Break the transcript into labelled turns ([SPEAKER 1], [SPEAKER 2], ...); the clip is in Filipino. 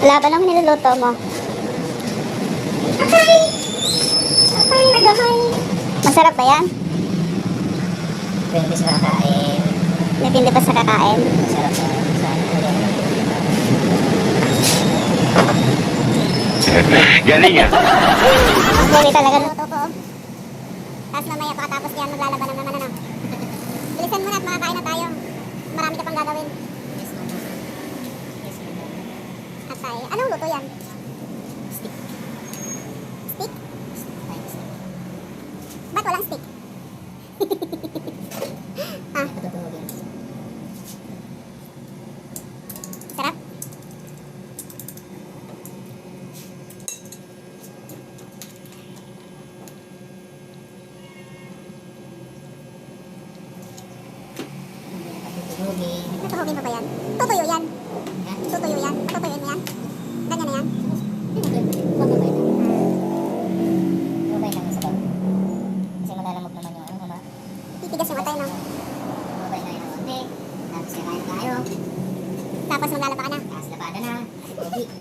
[SPEAKER 1] Laban lang niluluto mo. Masarap ba yan?
[SPEAKER 2] Pwede sa kakain.
[SPEAKER 1] Depende pa sa kakain.
[SPEAKER 2] Masarap sa
[SPEAKER 3] Galing ah.
[SPEAKER 1] Gawi talaga luto ko. Tapos mamaya pagkatapos yan maglalaban ng naman ano. Bilisan mo na at makakain na tayo. Marami ka pang gagawin. At tayo. Anong luto yan?
[SPEAKER 2] stick.
[SPEAKER 1] Stick? Ba't walang stick? Ah,
[SPEAKER 2] Patutugin.
[SPEAKER 1] sarap.
[SPEAKER 2] Patutugin.
[SPEAKER 1] Natuhugin pa ba yan? Tutuyo yan.
[SPEAKER 2] Ha?
[SPEAKER 1] Tutuyo yan. Tutuyuin mo yan. Ganyan na yan.
[SPEAKER 2] Mababay lang. Mababay lang sa bag. Kasi malalamog naman yung ano kuma.
[SPEAKER 1] Titigas yung atay, no?
[SPEAKER 2] Mababay na yung konti. Tapos kakain tayo.
[SPEAKER 1] Tapos maglalaba ka na.
[SPEAKER 2] Tapos lapada na. Kasi pogi.